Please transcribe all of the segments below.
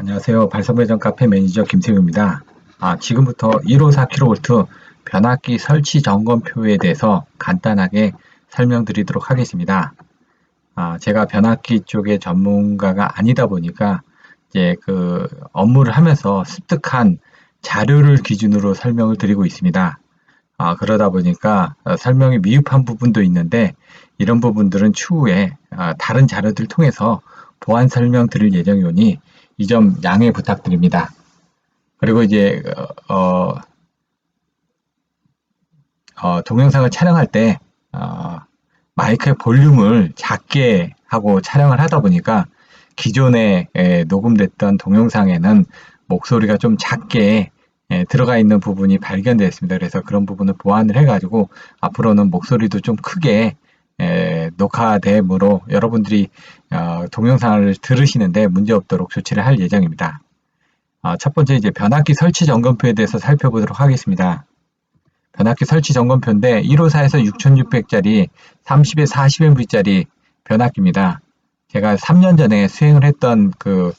안녕하세요. 발전배전 카페 매니저 김세우입니다. 지금부터 154kV 변압기 설치 점검표에 대해서 간단하게 설명드리도록 하겠습니다. 제가 변압기 쪽의 전문가가 아니다 보니까 이제 그 업무를 하면서 습득한 자료를 기준으로 설명을 드리고 있습니다. 그러다 보니까 설명이 미흡한 부분도 있는데 이런 부분들은 추후에 다른 자료들 통해서 보완 설명 드릴 예정이오니 이 점 양해 부탁드립니다. 그리고 이제 동영상을 촬영할 때 마이크의 볼륨을 작게 하고 촬영을 하다 보니까 기존에 녹음됐던 동영상에는 목소리가 좀 작게 들어가 있는 부분이 발견되었습니다. 그래서 그런 부분을 보완을 해가지고 앞으로는 목소리도 좀 크게 녹화되므로 여러분들이 동영상을 들으시는데 문제없도록 조치를 할 예정입니다. 첫 번째 이제 변압기 설치 점검표에 대해서 살펴보도록 하겠습니다. 변압기 설치 점검표인데 154에서 6600짜리 30에 40MV짜리 변압기입니다. 제가 3년 전에 수행을 했던 그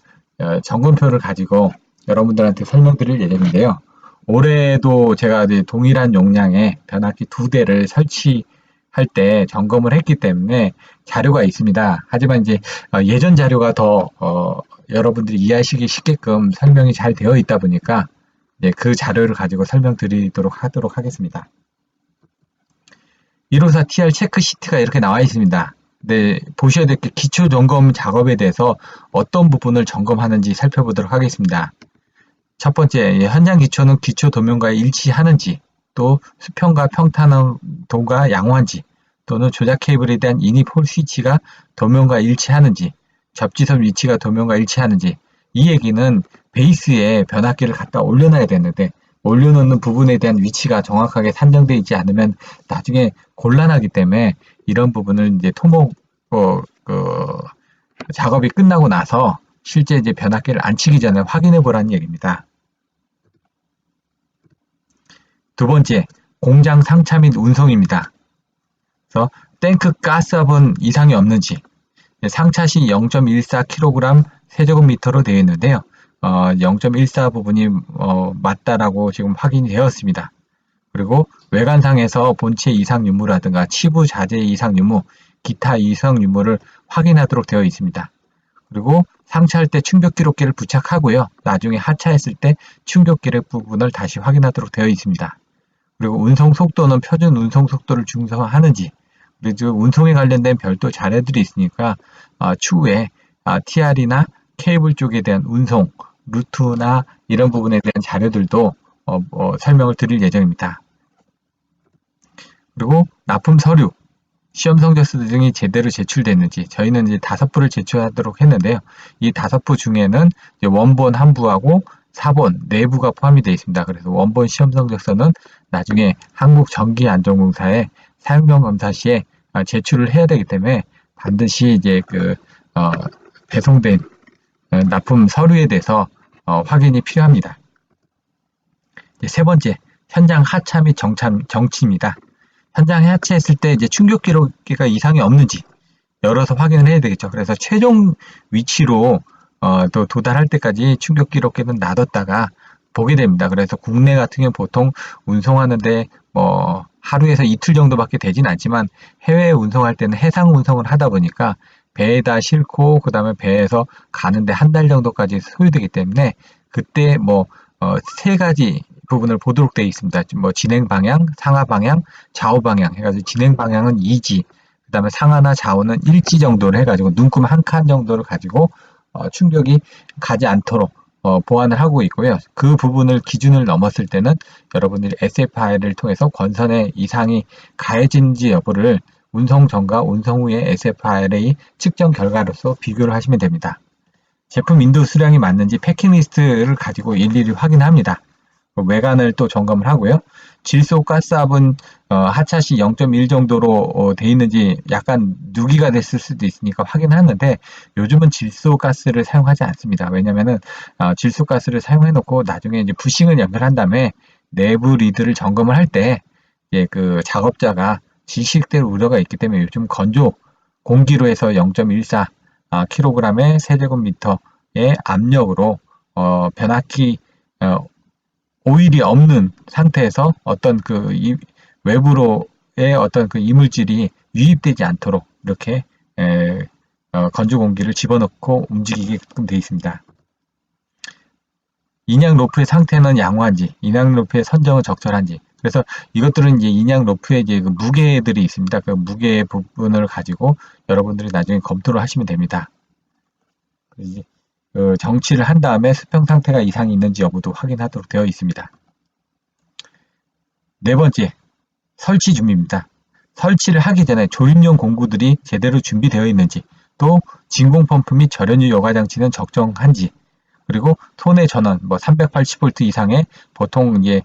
점검표를 가지고 여러분들한테 설명드릴 예정인데요. 올해도 제가 동일한 용량의 변압기 2대를 설치할 때 점검을 했기 때문에 자료가 있습니다. 하지만 이제 예전 자료가 더 여러분들이 이해하시기 쉽게끔 설명이 잘 되어 있다 보니까 그 자료를 가지고 설명드리도록 하도록 하겠습니다. 154TR 체크 시트가 이렇게 나와 있습니다. 네, 보셔야 될 게 기초 점검 작업에 대해서 어떤 부분을 점검하는지 살펴보도록 하겠습니다. 첫 번째, 현장 기초는 기초 도면과 일치하는지, 또 수평과 평탄도가 양호한지, 또는 조작 케이블에 대한 인입 홀 스위치가 도면과 일치하는지, 접지선 위치가 도면과 일치하는지, 이 얘기는 베이스에 변압기를 갖다 올려놔야 되는데 올려놓는 부분에 대한 위치가 정확하게 산정되어 있지 않으면 나중에 곤란하기 때문에 이런 부분을 이제 토목 작업이 끝나고 나서 실제 이제 변압기를 안 치기 전에 확인해 보라는 얘기입니다. 두 번째, 공장 상차 및 운송입니다. 그래서 탱크 가스압은 이상이 없는지, 상차 시 0.14kg 세제곱미터로 되어 있는데요. 0.14 부분이 맞다라고 지금 확인이 되었습니다. 그리고 외관상에서 본체 이상 유무라든가 치부 자재 이상 유무, 기타 이상 유무를 확인하도록 되어 있습니다. 그리고 상차할 때 충격 기록기를 부착하고요. 나중에 하차했을 때 충격 기록 부분을 다시 확인하도록 되어 있습니다. 그리고 운송 속도는 표준 운송 속도를 중성하는지, 그리고 운송에 관련된 별도 자료들이 있으니까 추후에 TR이나 케이블 쪽에 대한 운송, 루트나 이런 부분에 대한 자료들도 설명을 드릴 예정입니다. 그리고 납품 서류, 시험 성적서 등이 제대로 제출됐는지, 저희는 이제 5부를 제출하도록 했는데요. 이 5부 중에는 이제 원본 한 부하고 4본 4부가 포함이 되어 있습니다. 그래서 원본 시험 성적서는 나중에 한국전기안전공사에 사용병 검사 시에 제출을 해야 되기 때문에 반드시 이제 배송된 납품 서류에 대해서 확인이 필요합니다. 세 번째, 현장 하차 및 정치입니다. 현장 하차했을 때 이제 충격 기록기가 이상이 없는지 열어서 확인을 해야 되겠죠. 그래서 최종 위치로 또 도달할 때까지 충격 기록기는 놔뒀다가 보게 됩니다. 그래서 국내 같은 경우 보통 운송하는데 하루에서 이틀 정도밖에 되진 않지만 해외 운송할 때는 해상 운송을 하다 보니까 배에다 싣고 그 다음에 배에서 가는데 한 달 정도까지 소요되기 때문에 그때 3가지 부분을 보도록 되어 있습니다. 진행 방향, 상하 방향, 좌우 방향 해가지고 진행 방향은 2지, 그 다음에 상하나 좌우는 1지 정도를 해가지고 눈금 한 칸 정도를 가지고 충격이 가지 않도록 보완을 하고 있고요. 그 부분을 기준을 넘었을 때는 여러분들이 SFR을 통해서 권선의 이상이 가해진지 여부를 운송 전과 운송 후의 SFRA 측정 결과로서 비교를 하시면 됩니다. 제품 인도 수량이 맞는지 패킹리스트를 가지고 일일이 확인합니다. 외관을 또 점검을 하고요. 질소 가스압은 하차 시 0.1 정도로 돼 있는지 약간 누기가 됐을 수도 있으니까 확인하는데 요즘은 질소 가스를 사용하지 않습니다. 왜냐면은 질소 가스를 사용해 놓고 나중에 이제 부싱을 연결한 다음에 내부 리드를 점검을 할 때 그 작업자가 지식대로 우려가 있기 때문에 요즘 건조 공기로 해서 0.14 kg의 세제곱미터의 압력으로 변압기 오일이 없는 상태에서 어떤 외부로의 어떤 그 이물질이 유입되지 않도록 이렇게 건조 공기를 집어넣고 움직이게끔 되어 있습니다. 인양 로프의 상태는 양호한지, 인양 로프의 선정은 적절한지. 그래서 이것들은 이제 인양 로프의 이제 그 무게들이 있습니다. 그 무게 부분을 가지고 여러분들이 나중에 검토를 하시면 됩니다. 정치를 한 다음에 수평 상태가 이상이 있는지 여부도 확인하도록 되어 있습니다. 네 번째, 설치 준비입니다. 설치를 하기 전에 조립용 공구들이 제대로 준비되어 있는지, 또 진공 펌프 및 절연유 여과 장치는 적정한지, 그리고 손해 전원 380V 이상의 보통 이제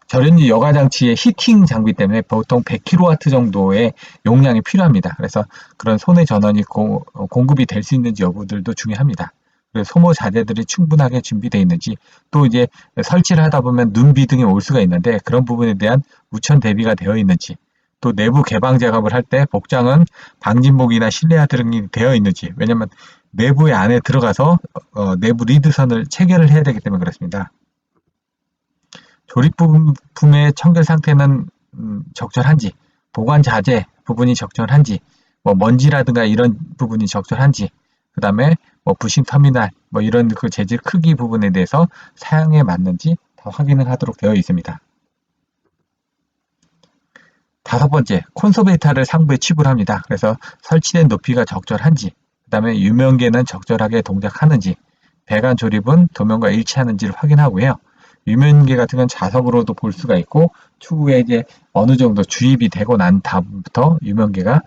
절연유 여과 장치의 히팅 장비 때문에 보통 100kW 정도의 용량이 필요합니다. 그래서 그런 손해 전원이 공급이 될 수 있는지 여부들도 중요합니다. 그래서 소모 자재들이 충분하게 준비되어 있는지, 또 이제 설치를 하다 보면 눈비 등이 올 수가 있는데 그런 부분에 대한 우천 대비가 되어 있는지, 또 내부 개방 작업을 할 때 복장은 방진복이나 실내화 등이 되어 있는지, 왜냐면 내부의 안에 들어가서 내부 리드선을 체결을 해야 되기 때문에 그렇습니다. 조립 부품의 청결 상태는 적절한지, 보관 자재 부분이 적절한지, 먼지라든가 이런 부분이 적절한지, 그 다음에 부싱 터미널 이런 그 재질 크기 부분에 대해서 사양에 맞는지 다 확인을 하도록 되어 있습니다. 다섯 번째, 콘소베이터를 상부에 취급을 합니다. 그래서 설치된 높이가 적절한지, 그 다음에 유명계는 적절하게 동작하는지, 배관 조립은 도면과 일치하는지를 확인하고요. 유명계 같은 건 자석으로도 볼 수가 있고, 추후에 이제 어느 정도 주입이 되고 난 다음부터 유명계가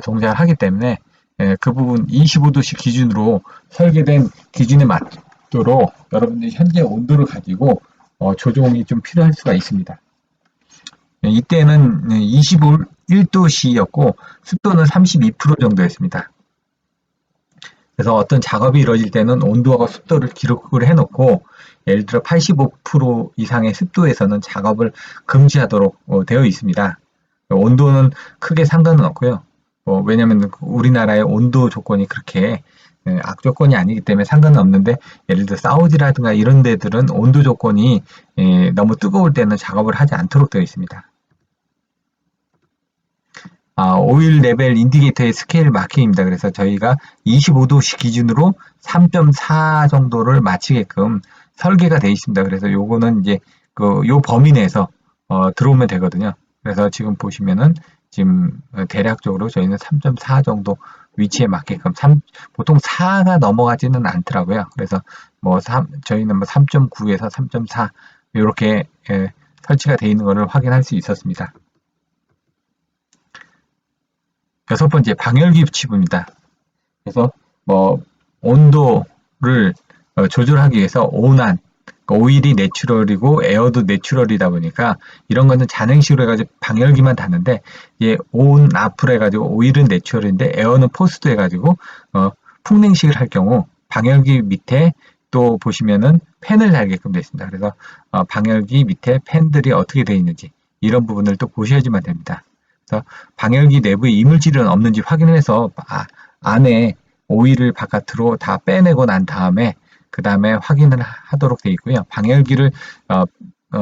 동작을 하기 때문에 그 부분 25도씨 기준으로 설계된 기준에 맞도록 여러분들이 현재 온도를 가지고 조정이 좀 필요할 수가 있습니다. 이때는 21도씨였고 습도는 32% 정도였습니다. 그래서 어떤 작업이 이루어질 때는 온도와 습도를 기록을 해놓고, 예를 들어 85% 이상의 습도에서는 작업을 금지하도록 되어 있습니다. 온도는 크게 상관은 없고요. 왜냐하면 우리나라의 온도 조건이 그렇게 악조건이 아니기 때문에 상관은 없는데, 예를 들어 사우디라든가 이런 데들은 온도 조건이 너무 뜨거울 때는 작업을 하지 않도록 되어 있습니다. 오일 레벨 인디케이터의 스케일 마킹입니다. 그래서 저희가 25도씨 기준으로 3.4 정도를 맞추게끔 설계가 되어 있습니다. 그래서 요거는 이제 요 범위 내에서 들어오면 되거든요. 그래서 지금 보시면은 지금 대략적으로 저희는 3.4 정도 위치에 맞게끔 보통 4가 넘어가지는 않더라고요. 그래서 저희는 3.9에서 3.4 이렇게 설치가 되어 있는 것을 확인할 수 있었습니다. 여섯 번째, 방열기 치부입니다. 그래서 온도를 조절하기 위해서 온환, 오일이 내추럴이고 에어도 내추럴이다 보니까 이런 거는 잔행식으로 해가지고 방열기만 닿는데, 온 앞으로 해가지고 오일은 내추럴인데 에어는 포스도 해가지고 풍냉식을 할 경우 방열기 밑에 또 보시면은 팬을 달게끔 되어 있습니다. 그래서 방열기 밑에 팬들이 어떻게 되어 있는지 이런 부분을 또 보셔야지만 됩니다. 그래서 방열기 내부에 이물질은 없는지 확인을 해서 안에 오일을 바깥으로 다 빼내고 난 다음에 그 다음에 확인을 하도록 되어 있고요. 방열기를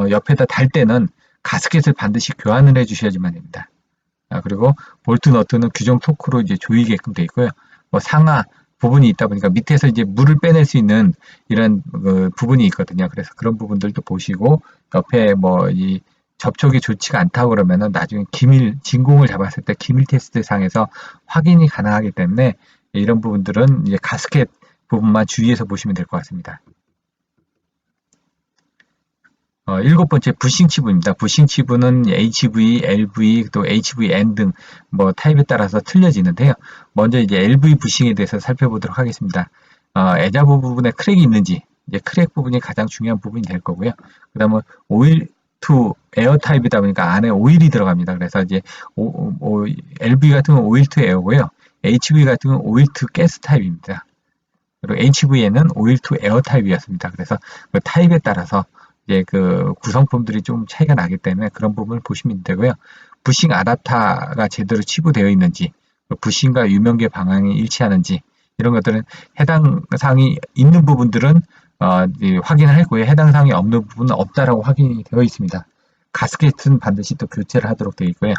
옆에다 달 때는 가스켓을 반드시 교환을 해 주셔야지만 됩니다. 그리고 볼트 너트는 규정 토크로 이제 조이게끔 되어 있고요. 상하 부분이 있다 보니까 밑에서 이제 물을 빼낼 수 있는 이런 부분이 있거든요. 그래서 그런 부분들도 보시고, 옆에 이 접촉이 좋지가 않다고 그러면은 나중에 진공을 잡았을 때 기밀 테스트 상에서 확인이 가능하기 때문에 이런 부분들은 이제 가스켓 부분만 주의해서 보시면 될 것 같습니다. 일곱 번째, 부싱 치부입니다. 부싱 치부는 HV, LV, 또 HVN 등 타입에 따라서 틀려지는데요. 먼저 이제 LV 부싱에 대해서 살펴보도록 하겠습니다. 애자부 부분에 크랙이 있는지, 이제 크랙 부분이 가장 중요한 부분이 될 거고요. 그 다음에 오일 투 에어 타입이다 보니까 안에 오일이 들어갑니다. 그래서 이제 LV 같은 건 오일 투 에어고요. HV 같은 건 오일 투 가스 타입입니다. 그리고 HV에는 오일 투 에어 타입이었습니다. 그래서 그 타입에 따라서 이제 구성품들이 좀 차이가 나기 때문에 그런 부분을 보시면 되고요. 부싱 아답터가 제대로 치부되어 있는지, 부싱과 유명계 방향이 일치하는지, 이런 것들은 해당 사항이 있는 부분들은 확인을 했고요. 해당 사항이 없는 부분은 없다라고 확인이 되어 있습니다. 가스켓은 반드시 또 교체를 하도록 되어 있고요.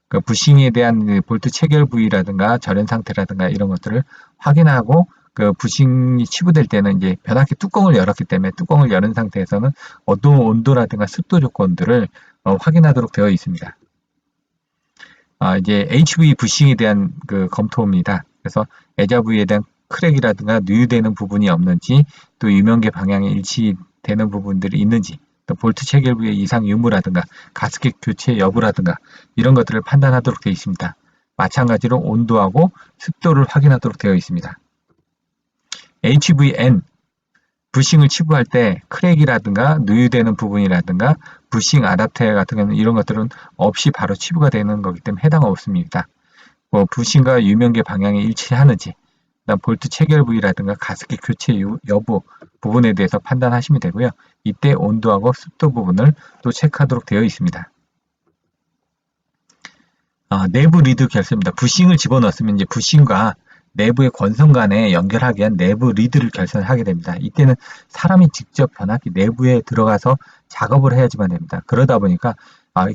그 부싱에 대한 그 볼트 체결 부위라든가 절연 상태라든가 이런 것들을 확인하고 그 부싱이 치부될 때는 이제 변압기 뚜껑을 열었기 때문에 뚜껑을 열은 상태에서는 어떤 온도라든가 습도 조건들을 확인하도록 되어 있습니다. 이제 HV 부싱에 대한 그 검토입니다. 그래서 애자 부위에 대한 크랙이라든가 누유되는 부분이 없는지, 또 유명계 방향에 일치되는 부분들이 있는지, 또 볼트 체결 부위의 이상 유무라든가 가스켓 교체 여부라든가 이런 것들을 판단하도록 되어 있습니다. 마찬가지로 온도하고 습도를 확인하도록 되어 있습니다. HVN 부싱을 치부할 때 크랙이라든가 누유되는 부분이라든가 부싱 아답터 같은 경우는 이런 것들은 없이 바로 치부가 되는 거기 때문에 해당 없습니다. 부싱과 유명계 방향에 일치하는지, 그다음 볼트 체결 부위라든가 가스켓 교체 여부 부분에 대해서 판단하시면 되고요. 이때 온도하고 습도 부분을 또 체크하도록 되어 있습니다. 내부 리드 결선입니다. 부싱을 집어넣었으면 이제 부싱과 내부의 권선 간에 연결하기 위한 내부 리드를 결선하게 됩니다. 이때는 사람이 직접 변압기 내부에 들어가서 작업을 해야지만 됩니다. 그러다 보니까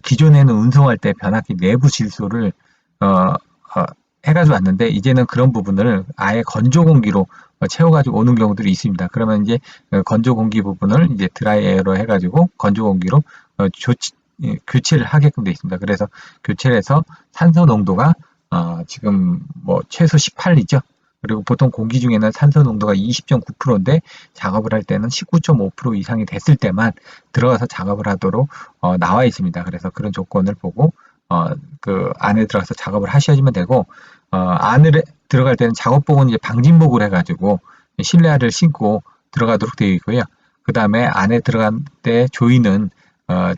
기존에는 운송할 때 변압기 내부 질소를 해가지고 왔는데, 이제는 그런 부분을 아예 건조 공기로 채워가지고 오는 경우들이 있습니다. 그러면 이제 건조 공기 부분을 이제 드라이 에어로 해가지고 건조 공기로 교체를 하게끔 되어 있습니다. 그래서 교체를 해서 산소 농도가 지금 뭐 최소 18이죠. 그리고 보통 공기 중에는 산소 농도가 20.9%인데 작업을 할 때는 19.5% 이상이 됐을 때만 들어가서 작업을 하도록 나와 있습니다. 그래서 그런 조건을 보고 그 안에 들어가서 작업을 하셔야지만 되고, 안에 들어갈 때는 작업복은 이제 방진복을 해가지고 실내화를 신고 들어가도록 되어 있고요. 그 다음에 안에 들어간 때 조이는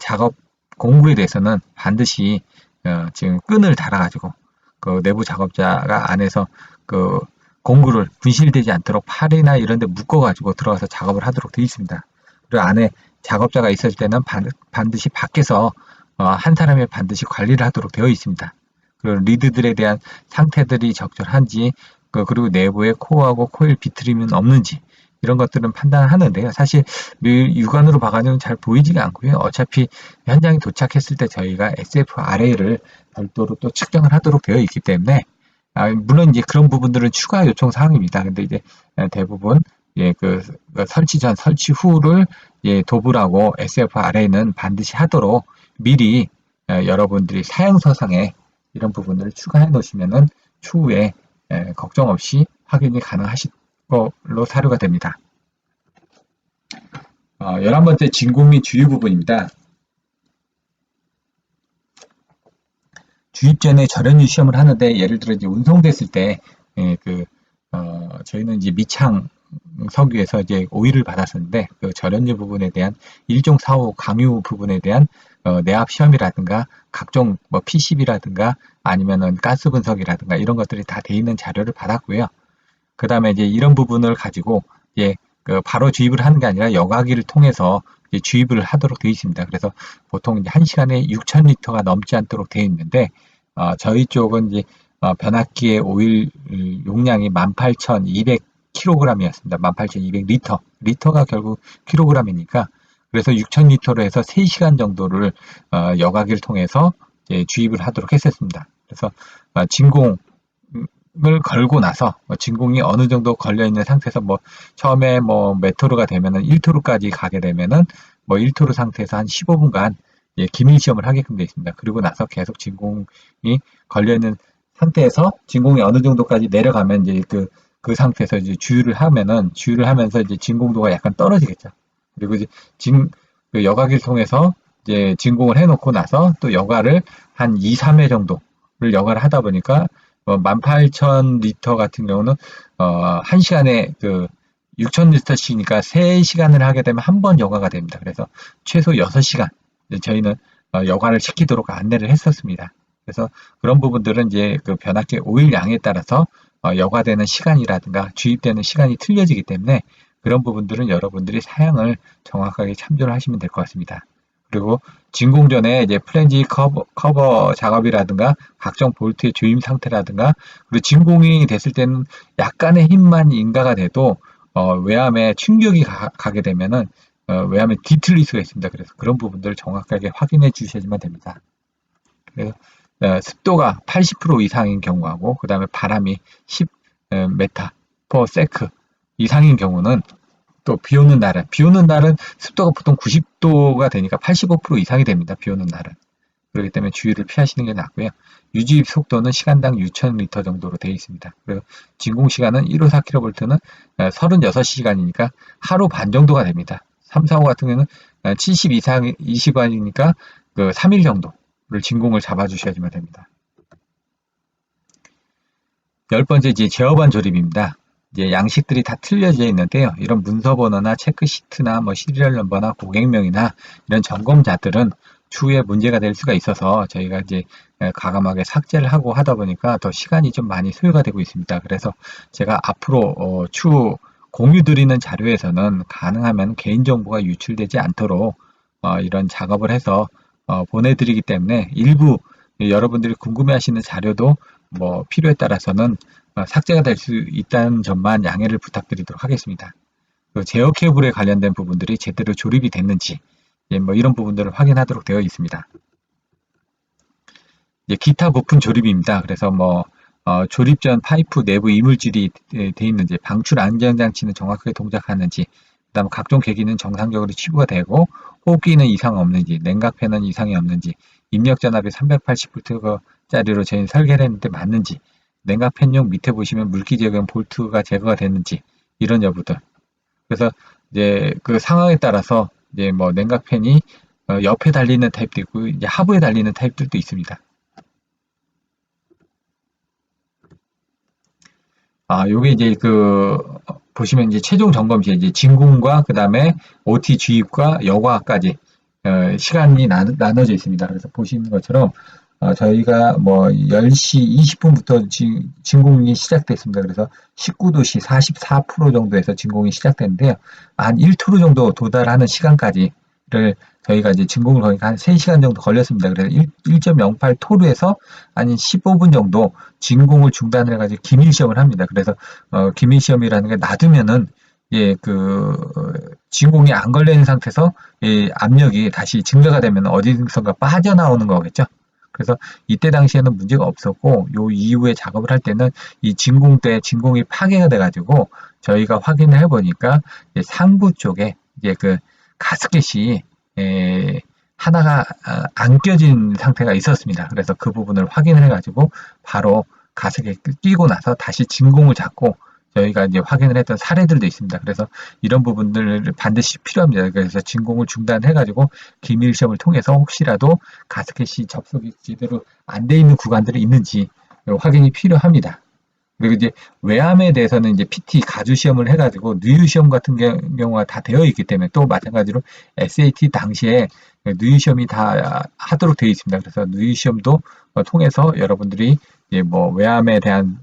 작업 공구에 대해서는 반드시 지금 끈을 달아가지고 그 내부 작업자가 안에서 그 공구를 분실되지 않도록 팔이나 이런 데 묶어가지고 들어가서 작업을 하도록 되어 있습니다. 그리고 안에 작업자가 있을 때는 반드시 밖에서 한 사람이 반드시 관리를 하도록 되어 있습니다. 그리고 리드들에 대한 상태들이 적절한지, 그리고 내부에 코어하고 코일 비트림은 없는지 이런 것들은 판단하는데요. 사실 육안으로 봐가지고는 잘 보이지가 않고요. 어차피 현장에 도착했을 때 저희가 SFRA를 별도로 또 측정을 하도록 되어 있기 때문에, 물론 이제 그런 부분들은 추가 요청 사항입니다. 근데 이제 대부분 설치 전, 설치 후를 도불하고 SFRA는 반드시 하도록 미리 여러분들이 사양서상에 이런 부분들을 추가해 놓으시면은 추후에 걱정 없이 확인이 가능하실 걸로 사료가 됩니다. 11번째 진공 및 주유 부분입니다. 주입 전에 절연유 시험을 하는데, 예를 들어 이제 운송됐을 때 저희는 이제 미창 석유에서 이제 오일을 받았었는데, 그 절연유 부분에 대한 1종4호 강유 부분에 대한 내압 시험이라든가 각종 뭐 PCB라든가 아니면은 가스 분석이라든가 이런 것들이 다 돼 있는 자료를 받았고요. 그 다음에 이제 이런 부분을 가지고 이제 바로 주입을 하는 게 아니라 여과기를 통해서 이제 주입을 하도록 되어 있습니다. 그래서 보통 이제 1시간에 6,000리터가 넘지 않도록 되어 있는데, 저희 쪽은 이제 변압기의 오일 용량이 18,200kg이었습니다. 18,200리터. 리터가 결국 킬로그램이니까, 그래서 6,000리터로 해서 3시간 정도를 여과기를 통해서 이제 주입을 하도록 했었습니다. 그래서 진공을 걸고 나서 진공이 어느 정도 걸려 있는 상태에서 처음에 몇 토르가 되면은 1토르까지 가게 되면은 1토르 상태에서 한 15분간 기밀 시험을 하게끔 되어 있습니다. 그리고 나서 계속 진공이 걸려 있는 상태에서 진공이 어느 정도까지 내려가면 이제 그 상태에서 이제 주유를 하면서 이제 진공도가 약간 떨어지겠죠. 그리고 이제 그 여과기를 통해서 이제 진공을 해놓고 나서 또 여과를 한 2, 3회 정도를 여과를 하다 보니까 18,000리터 같은 경우는 1시간에 6,000리터씩이니까 3시간을 하게 되면 한 번 여과가 됩니다. 그래서 최소 6시간 저희는 여과를 시키도록 안내를 했었습니다. 그래서 그런 부분들은 이제 그 변압기 오일 양에 따라서 여과되는 시간이라든가 주입되는 시간이 틀려지기 때문에 그런 부분들은 여러분들이 사양을 정확하게 참조를 하시면 될 것 같습니다. 그리고 진공 전에 이제 플랜지 커버 작업이라든가 각종 볼트의 조임 상태라든가 그리고 진공이 됐을 때는 약간의 힘만 인가가 돼도 외암에 충격이 가게 되면은 외암에 뒤틀릴 수가 있습니다. 그래서 그런 부분들을 정확하게 확인해 주셔야지만 됩니다. 그래서 습도가 80% 이상인 경우하고 그 다음에 바람이 10 메타 퍼 세크 이상인 경우는 또 비 오는 날은 습도가 보통 90도가 되니까 85% 이상이 됩니다. 비 오는 날은. 그렇기 때문에 주의를 피하시는 게 낫고요. 유지 속도는 시간당 6,000리터 정도로 되어 있습니다. 그리고 진공 시간은 154kV는 36시간이니까 하루 반 정도가 됩니다. 3, 4호 같은 경우는 70 이상 20시간이니까 그 3일 정도를 진공을 잡아주셔야지만 됩니다. 10번째 이제 제어반 조립입니다. 이제 양식들이 다 틀려져 있는데요. 이런 문서 번호나 체크 시트나 뭐 시리얼 넘버나 고객명이나 이런 점검자들은 추후에 문제가 될 수가 있어서 저희가 이제 과감하게 삭제를 하고 하다 보니까 더 시간이 좀 많이 소요가 되고 있습니다. 그래서 제가 앞으로 추후 공유 드리는 자료에서는 가능하면 개인정보가 유출되지 않도록 이런 작업을 해서 보내드리기 때문에 일부 여러분들이 궁금해하시는 자료도 뭐 필요에 따라서는 삭제가 될 수 있다는 점만 양해를 부탁드리도록 하겠습니다. 제어 케이블에 관련된 부분들이 제대로 조립이 됐는지 뭐 이런 부분들을 확인하도록 되어 있습니다. 기타 부품 조립입니다. 그래서 뭐 조립 전 파이프 내부 이물질이 돼 있는지, 방출 안전장치는 정확하게 동작하는지, 그다음 각종 계기는 정상적으로 치부가 되고 호흡기는 이상 없는지, 냉각팬은 이상이 없는지, 입력 전압이 380V짜리로 저희는 설계를 했는데 맞는지, 냉각팬용 밑에 보시면 물기 제거용 볼트가 제거가 됐는지 이런 여부들. 그래서 이제 그 상황에 따라서 이제 뭐 냉각팬이 옆에 달리는 타입도 있고 이제 하부에 달리는 타입들도 있습니다. 요게 이제 보시면 이제 최종 점검 시 이제 진공과 그 다음에 OT 주입과 여과까지 시간이 나눠져 있습니다. 그래서 보시는 것처럼 저희가 뭐 10시 20분부터 진공이 시작됐습니다. 그래서 19도씨 44% 정도에서 진공이 시작됐는데요. 한 1토르 정도 도달하는 시간까지를 저희가 이제 진공을 거의 한 3시간 정도 걸렸습니다. 그래서 1.08 토르에서 한 15분 정도 진공을 중단을 해가지고 기밀 시험을 합니다. 그래서 기밀 시험이라는 게 놔두면은 진공이 안 걸려 있는 상태에서 압력이 다시 증가가 되면 어디선가 빠져나오는 거겠죠. 그래서 이때 당시에는 문제가 없었고 요 이후에 작업을 할 때는 이 진공 때 진공이 파괴가 돼가지고 저희가 확인을 해보니까 상부 쪽에 이제 그 가스켓이 하나가 안 껴진 상태가 있었습니다. 그래서 그 부분을 확인을 해가지고 바로 가스켓 끼고 나서 다시 진공을 잡고 저희가 이제 확인을 했던 사례들도 있습니다. 그래서 이런 부분들을 반드시 필요합니다. 그래서 진공을 중단해가지고 기밀 시험을 통해서 혹시라도 가스켓이 접속이 제대로 안 돼 있는 구간들이 있는지 확인이 필요합니다. 그리고 이제 외암에 대해서는 이제 PT 가주 시험을 해가지고 누유 시험 같은 경우가 다 되어 있기 때문에 또 마찬가지로 SAT 당시에 누유 시험이 다 하도록 되어 있습니다. 그래서 누유 시험도 통해서 여러분들이 이제 뭐 외암에 대한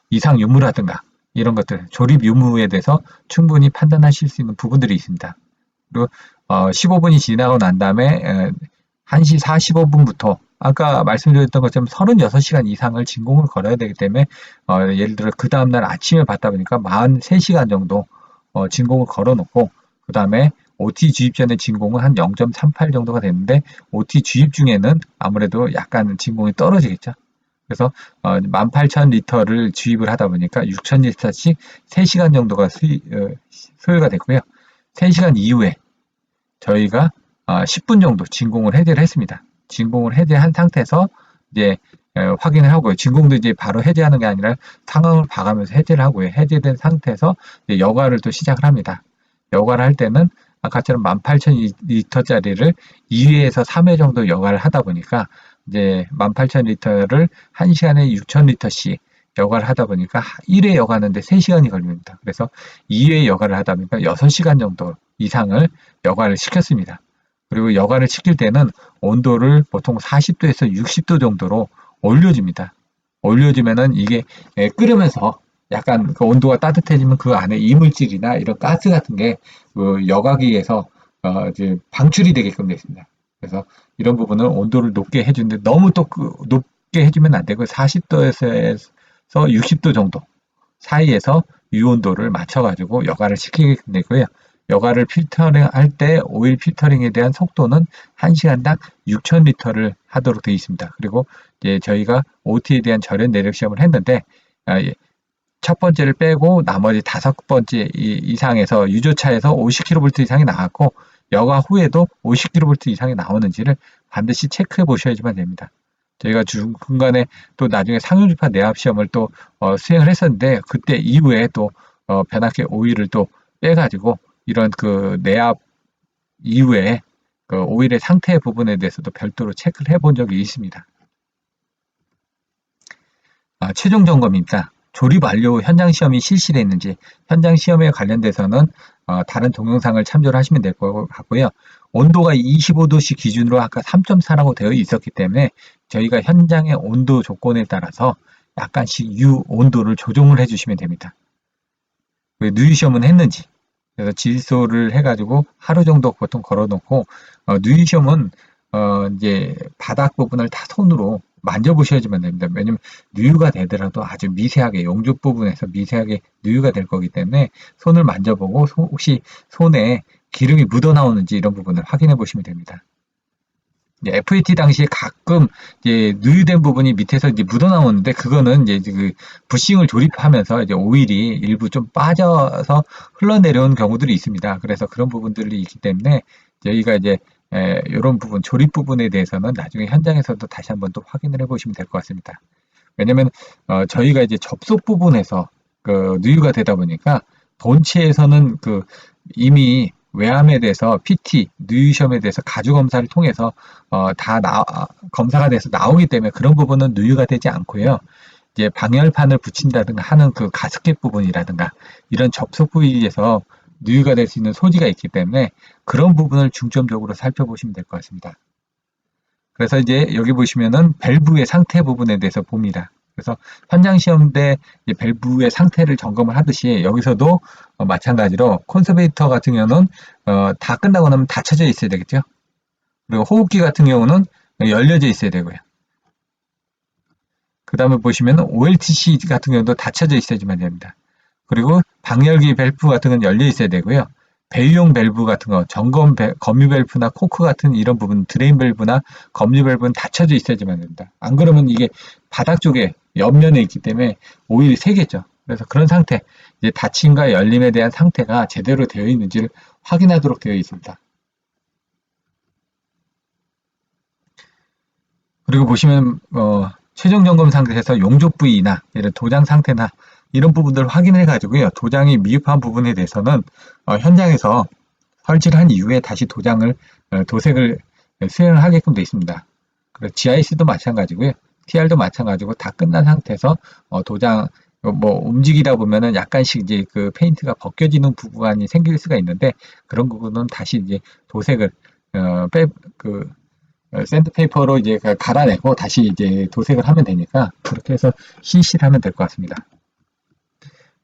이상 유무라든가 이런 것들 조립 유무에 대해서 충분히 판단하실 수 있는 부분들이 있습니다. 그리고 15분이 지나고 난 다음에 1시 45분부터 아까 말씀드렸던 것처럼 36시간 이상을 진공을 걸어야 되기 때문에 예를 들어 그 다음날 아침에 받다 보니까 43시간 정도 진공을 걸어 놓고 그 다음에 OT 주입 전에 진공은 한 0.38 정도가 됐는데 OT 주입 중에는 아무래도 약간 진공이 떨어지겠죠. 그래서 18,000리터를 주입을 하다 보니까 6,000리터씩 3시간 정도가 소요가 됐고요. 3시간 이후에 저희가 10분 정도 진공을 해제를 했습니다. 진공을 해제한 상태에서 이제 확인을 하고요. 진공도 이제 바로 해제하는 게 아니라 상황을 봐가면서 해제를 하고요. 해제된 상태에서 이제 여과를 또 시작을 합니다. 여과를 할 때는 아까처럼 18,000리터짜리를 2회에서 3회 정도 여과를 하다 보니까 이제 18,000리터를 1시간에 6,000리터씩 여과를 하다 보니까 1회 여과하는데 3시간이 걸립니다. 그래서 2회 여과를 하다 보니까 6시간 정도 이상을 여과를 시켰습니다. 그리고 여과를 시킬 때는 온도를 보통 40도에서 60도 정도로 올려줍니다. 올려주면은 이게 끓으면서 약간 그 온도가 따뜻해지면 그 안에 이물질이나 이런 가스 같은 게 그 여과기에서 이제 방출이 되게끔 되어 있습니다. 그래서 이런 부분은 온도를 높게 해주는데 너무 또 높게 해주면 안 되고 40도에서 60도 정도 사이에서 유온도를 맞춰가지고 여과를 시키게 되고요. 여과를 필터링 할 때 오일 필터링에 대한 속도는 1시간당 6,000리터를 하도록 되어 있습니다. 그리고 이제 저희가 OT에 대한 절연 내력 시험을 했는데 예, 첫 번째를 빼고 나머지 5번째 이상에서 유조차에서 50kV 이상이 나왔고 여과 후에도 50kV 이상이 나오는지를 반드시 체크해 보셔야지만 됩니다. 저희가 중간에 또 나중에 상용주파 내압 시험을 또 수행을 했었는데 그때 이후에 또 변압기 오일을 또 빼가지고 이런 그 내압 이후에 그 오일의 상태 부분에 대해서도 별도로 체크를 해본 적이 있습니다. 최종 점검입니다. 조립 완료 후 현장 시험이 실시됐는지 현장 시험에 관련돼서는 다른 동영상을 참조를 하시면 될 것 같고요. 온도가 25도씨 기준으로 아까 3.4라고 되어 있었기 때문에 저희가 현장의 온도 조건에 따라서 약간씩 유 온도를 조정을 해주시면 됩니다. 누유 시험은 했는지 그래서 질소를 해가지고 하루 정도 보통 걸어놓고 누유 시험은 이제 바닥 부분을 다 손으로 만져보셔야지만 됩니다. 왜냐면 누유가 되더라도 아주 미세하게 용접 부분에서 미세하게 누유가 될 거기 때문에 손을 만져보고 혹시 손에 기름이 묻어 나오는지 이런 부분을 확인해 보시면 됩니다. FAT 당시에 가끔 이제 누유된 부분이 밑에서 이제 묻어 나오는데 그거는 이제 그 부싱을 조립하면서 이제 오일이 일부 좀 빠져서 흘러내려오는 경우들이 있습니다. 그래서 그런 부분들이 있기 때문에 저희가 이제 이런 부분 조립 부분에 대해서는 나중에 현장에서도 다시 한번 또 확인을 해보시면 될 것 같습니다. 왜냐면 저희가 이제 접속 부분에서 그 누유가 되다 보니까 본체에서는 그 이미 외암에 대해서 PT, 누유 시험에 대해서 가주 검사를 통해서 검사가 돼서 나오기 때문에 그런 부분은 누유가 되지 않고요. 이제 방열판을 붙인다든가 하는 그 가스켓 부분이라든가 이런 접속 부위에서 누유가 될 수 있는 소지가 있기 때문에 그런 부분을 중점적으로 살펴보시면 될 것 같습니다. 그래서 이제 여기 보시면은 밸브의 상태 부분에 대해서 봅니다. 그래서 현장 시험 때 밸브의 상태를 점검을 하듯이 여기서도 마찬가지로 콘서베이터 같은 경우는 다 끝나고 나면 닫혀져 있어야 되겠죠. 그리고 호흡기 같은 경우는 열려져 있어야 되고요. 그 다음에 보시면 OLTC 같은 경우도 닫혀져 있어야지만 됩니다. 그리고 방열기 밸브 같은 건 열려 있어야 되고요. 배유용 밸브 같은 거, 검유 밸브나 코크 같은 이런 부분, 드레인 밸브나 검유 밸브는 닫혀져 있어야지만 됩니다. 안 그러면 이게 바닥 쪽에 옆면에 있기 때문에 오일이 새겠죠. 그래서 그런 상태, 이제 닫힘과 열림에 대한 상태가 제대로 되어 있는지를 확인하도록 되어 있습니다. 그리고 보시면 최종 점검 상태에서 용접 부위나 이런 도장 상태나 이런 부분들을 확인해 가지고요. 도장이 미흡한 부분에 대해서는 현장에서 설치를 한 이후에 다시 도색을 수행을 하게끔 되어 있습니다. 그리고 GIS도 마찬가지고요. TR도 마찬가지고 다 끝난 상태에서 도장 움직이다 보면은 약간씩 이제 그 페인트가 벗겨지는 부분이 생길 수가 있는데 그런 부분은 다시 이제 도색을 샌드페이퍼로 이제 갈아내고 다시 이제 도색을 하면 되니까 그렇게 해서 실시를 하면 될 것 같습니다.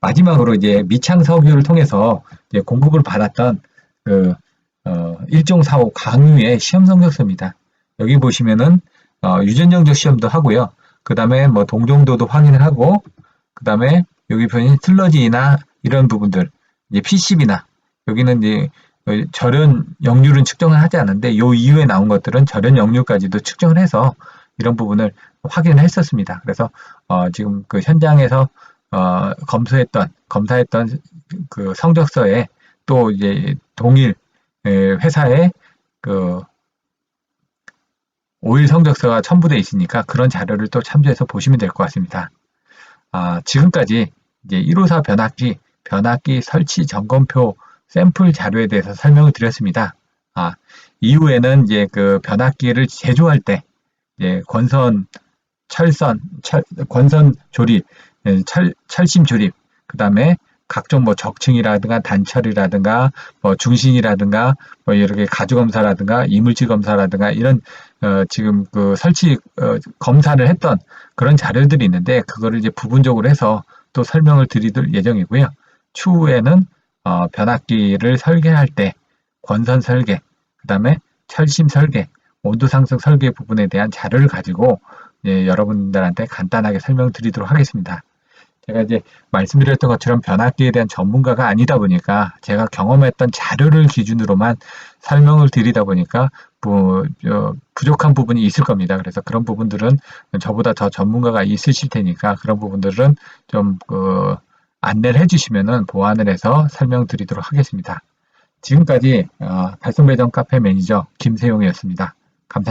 마지막으로 이제 미창 석유를 통해서 이제 공급을 받았던 그 1종45 강유의 시험 성적서입니다. 여기 보시면은 유전 영역 시험도 하고요. 그 다음에 뭐 동정도도 확인을 하고 그 다음에 여기 보면 슬러지나 이런 부분들 이제 PCB나 여기는 이제 절연 역률은 측정을 하지 않는데 요 이후에 나온 것들은 절연 역률까지도 측정을 해서 이런 부분을 확인을 했었습니다. 그래서 지금 그 현장에서 검사했던 그 성적서에 또 이제 동일 회사의 그 오일 성적서가 첨부되어 있으니까 그런 자료를 또 참조해서 보시면 될 것 같습니다. 지금까지 이제 154 변압기 설치 점검표 샘플 자료에 대해서 설명을 드렸습니다. 이후에는 이제 그 변압기를 제조할 때 이제 권선 조립, 철심 조립, 그 다음에 각종 뭐 적층이라든가 단철이라든가 뭐 중심이라든가 뭐 이렇게 가주 검사라든가 이물질 검사라든가 이런 지금 그 설치 검사를 했던 그런 자료들이 있는데 그거를 이제 부분적으로 해서 또 설명을 드릴 예정이고요. 추후에는 변압기를 설계할 때 권선 설계, 그 다음에 철심 설계, 온도 상승 설계 부분에 대한 자료를 가지고 여러분들한테 간단하게 설명드리도록 하겠습니다. 제가 이제 말씀드렸던 것처럼 변압기에 대한 전문가가 아니다 보니까 제가 경험했던 자료를 기준으로만 설명을 드리다 보니까 부족한 부분이 있을 겁니다. 그래서 그런 부분들은 저보다 더 전문가가 있으실 테니까 그런 부분들은 좀 안내를 해주시면은 보완을 해서 설명드리도록 하겠습니다. 지금까지 달성배정 카페 매니저 김세용이었습니다. 감사합니다.